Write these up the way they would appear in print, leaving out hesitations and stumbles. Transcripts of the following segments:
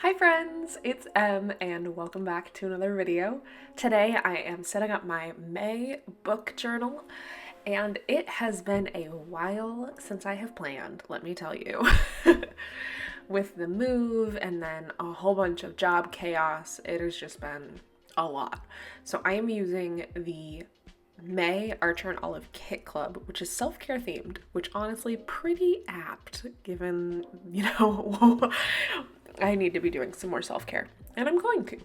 Hi friends, it's Em and welcome back to another video. Today I am setting up my May book journal and it has been a while since I have planned, let me tell you. With the move and then a whole bunch of job chaos, it has just been a lot. So I am using the May Archer and Olive Kit Club, which is self-care themed, which honestly pretty apt given, I need to be doing some more self-care, and I'm going to.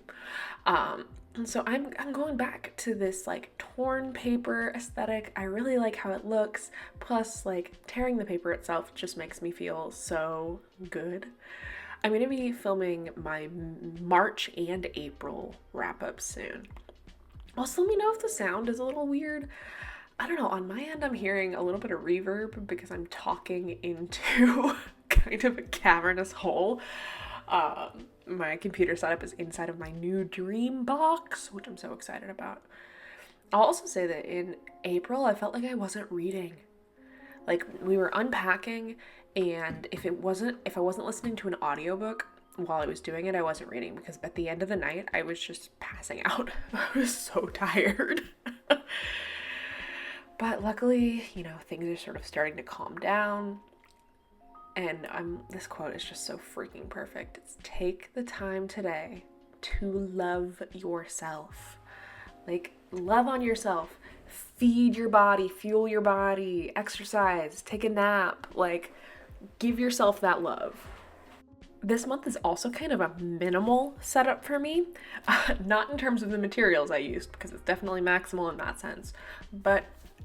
So I'm going back to this like torn paper aesthetic. I really like how it looks. Plus, like tearing the paper itself just makes me feel so good. I'm gonna be filming my March and April wrap-up soon. Also, let me know if the sound is a little weird. I don't know, on my end I'm hearing a little bit of reverb because I'm talking into kind of a cavernous hole. My computer setup is inside of my new dream box, which I'm so excited about. I'll also say that in April, I felt like I wasn't reading. Like we were unpacking, and if I wasn't listening to an audiobook while I was doing it, I wasn't reading because at the end of the night, I was just passing out. I was so tired. But luckily, things are sort of starting to calm down. And this quote is just so freaking perfect. It's take the time today to love yourself. Like, love on yourself. Feed your body, fuel your body, exercise, take a nap. Like, give yourself that love. This month is also kind of a minimal setup for me. Not in terms of the materials I used, because it's definitely maximal in that sense. But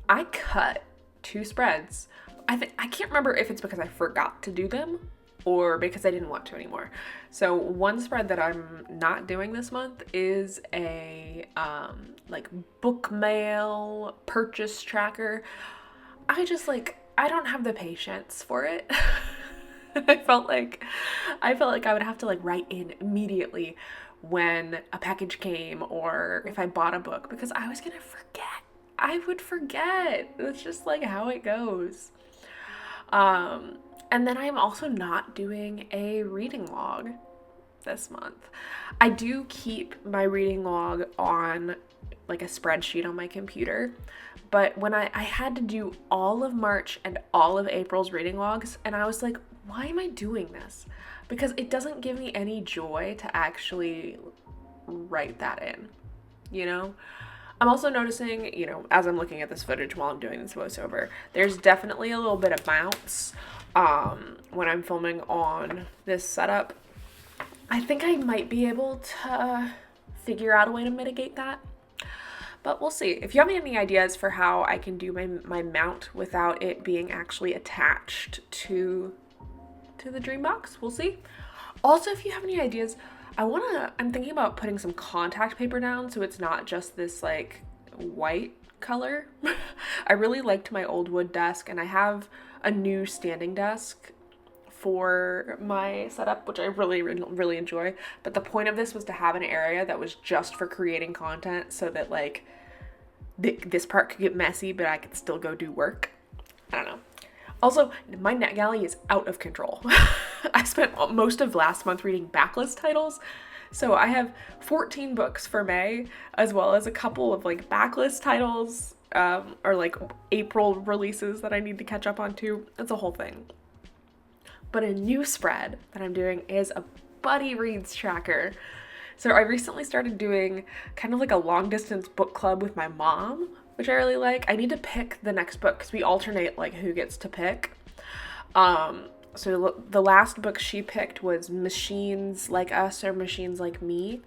I cut 2 spreads. I can't remember if it's because I forgot to do them or because I didn't want to anymore. So one spread that I'm not doing this month is a like book mail purchase tracker. I don't have the patience for it. I felt like I would have to like write in immediately when a package came or if I bought a book because I was gonna forget. I would forget. It's just like how it goes. And then I'm also not doing a reading log this month. I do keep my reading log on like a spreadsheet on my computer, but when I had to do all of March and all of April's reading logs, and I was like, why am I doing this? Because it doesn't give me any joy to actually write that in. I'm also noticing, as I'm looking at this footage while I'm doing this voiceover, there's definitely a little bit of bounce when I'm filming on this setup. I think I might be able to figure out a way to mitigate that, but we'll see. If you have any ideas for how I can do my mount without it being actually attached to the dream box, we'll see. Also, if you have any ideas, I'm thinking about putting some contact paper down so it's not just this like white color. I really liked my old wood desk and I have a new standing desk for my setup, which I really, really enjoy. But the point of this was to have an area that was just for creating content so that like this part could get messy, but I could still go do work. I don't know. Also, my NetGalley is out of control. I spent most of last month reading backlist titles. So I have 14 books for May, as well as a couple of like backlist titles, or like April releases that I need to catch up on too. It's a whole thing. But a new spread that I'm doing is a buddy reads tracker. So I recently started doing kind of like a long distance book club with my mom, which I really like. I need to pick the next book because we alternate like who gets to pick. So the last book she picked was Machines Like Us or Machines Like Me.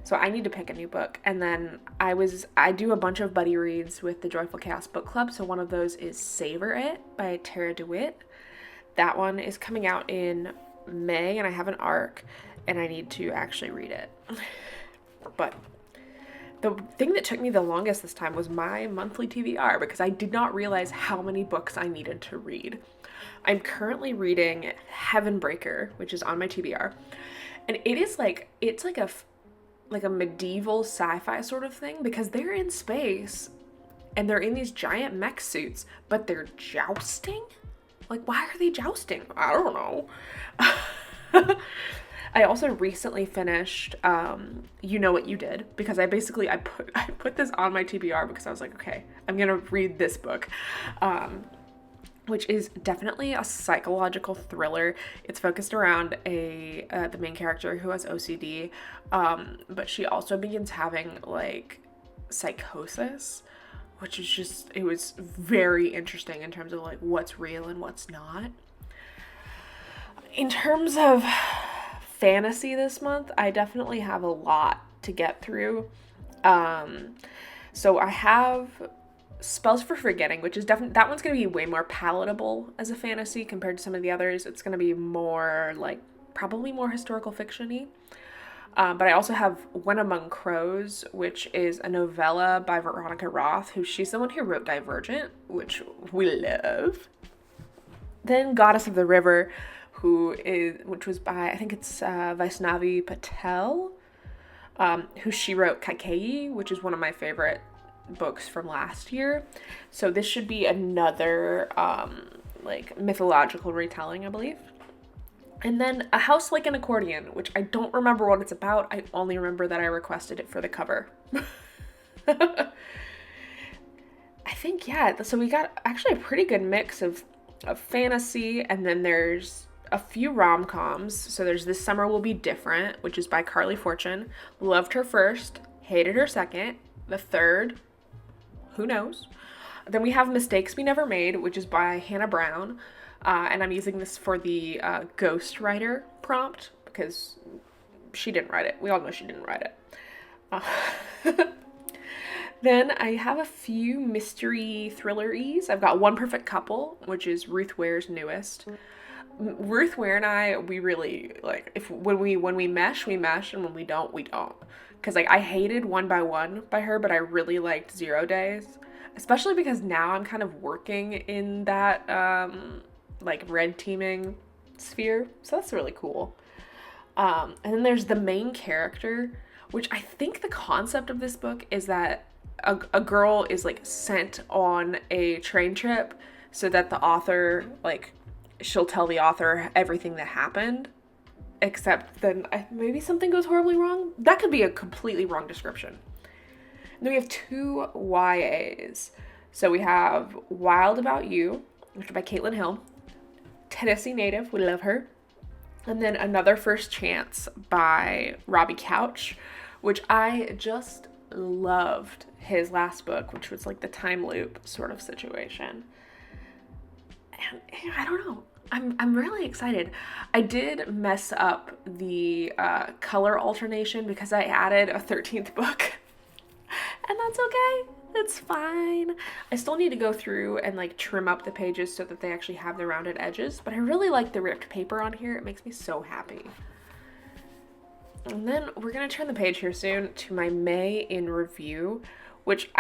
So I need to pick a new book. And then I do a bunch of buddy reads with the Joyful Chaos Book Club. So one of those is Savor It by Tara DeWitt. That one is coming out in May and I have an ARC and I need to actually read it. But the thing that took me the longest this time was my monthly TBR because I did not realize how many books I needed to read. I'm currently reading Heavenbreaker, which is on my TBR, and it's like a medieval sci-fi sort of thing because they're in space and they're in these giant mech suits, but they're jousting? Like, why are they jousting? I don't know. I also recently finished You Know What You Did, because I put this on my TBR because I was like, okay, I'm gonna read this book. Which is definitely a psychological thriller. It's focused around the main character who has OCD, but she also begins having like psychosis, which is just, it was very interesting in terms of like what's real and what's not. In terms of fantasy this month, I definitely have a lot to get through. So I have Spells for Forgetting, which is definitely, that one's going to be way more palatable as a fantasy compared to some of the others. It's going to be more like, probably more historical fiction-y. But I also have When Among Crows, which is a novella by Veronica Roth, she's the one who wrote Divergent, which we love. Then Goddess of the River, which was by, I think it's Vaishnavi Patel, she wrote Kaikeyi, which is one of my favorite books from last year. So this should be another like mythological retelling, I believe. And then A House Like an Accordion, which I don't remember what it's about. I only remember that I requested it for the cover. I think, yeah, so we got actually a pretty good mix of fantasy, and then there's a few rom-coms. So there's This Summer Will Be Different, which is by Carly Fortune. Loved her first, hated her second. The third, who knows? Then we have Mistakes We Never Made, which is by Hannah Brown. And I'm using this for the ghostwriter prompt because she didn't write it. We all know she didn't write it. Then I have a few mystery thriller-ys. I've got One Perfect Couple, which is Ruth Ware's newest. Ruth Ware and I, we really, like, when we mesh, we mesh, and when we don't, we don't. Because, like, I hated One by One by her, but I really liked 0 Days. Especially because now I'm kind of working in that, like, red teaming sphere. So that's really cool. And then there's The Main Character, which I think the concept of this book is that a girl is, like, sent on a train trip so that the author, like, she'll tell the author everything that happened. Except then maybe something goes horribly wrong. That could be a completely wrong description. And then we have 2 YAs. So we have Wild About You, which is by Caitlin Hill. Tennessee native, we love her. And then Another First Chance by Robbie Couch, which I just loved his last book, which was like the time loop sort of situation. And I don't know. I'm really excited. I did mess up the color alternation because I added a 13th book. And that's okay. It's fine. I still need to go through and like trim up the pages so that they actually have the rounded edges. But I really like the ripped paper on here. It makes me so happy. And then we're going to turn the page here soon to my May in review, which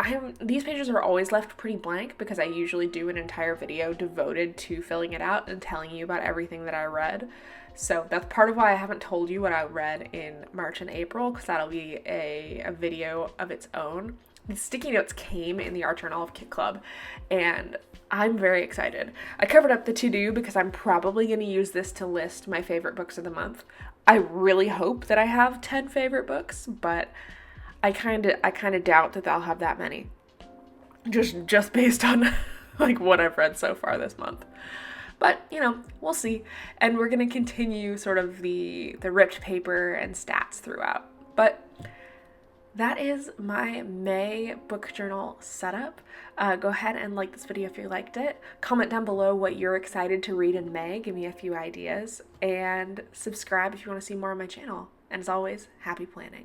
these pages are always left pretty blank because I usually do an entire video devoted to filling it out and telling you about everything that I read. So that's part of why I haven't told you what I read in March and April, because that'll be a video of its own. The sticky notes came in the Art Journal of Kit Club, and I'm very excited. I covered up the to-do because I'm probably going to use this to list my favorite books of the month. I really hope that I have 10 favorite books, but I kind of doubt that I'll have that many. Just based on like what I've read so far this month. But, you know, we'll see. And we're going to continue sort of the ripped paper and stats throughout. But that is my May book journal setup. Go ahead and like this video if you liked it. Comment down below what you're excited to read in May. Give me a few ideas. And subscribe if you want to see more on my channel. And as always, happy planning.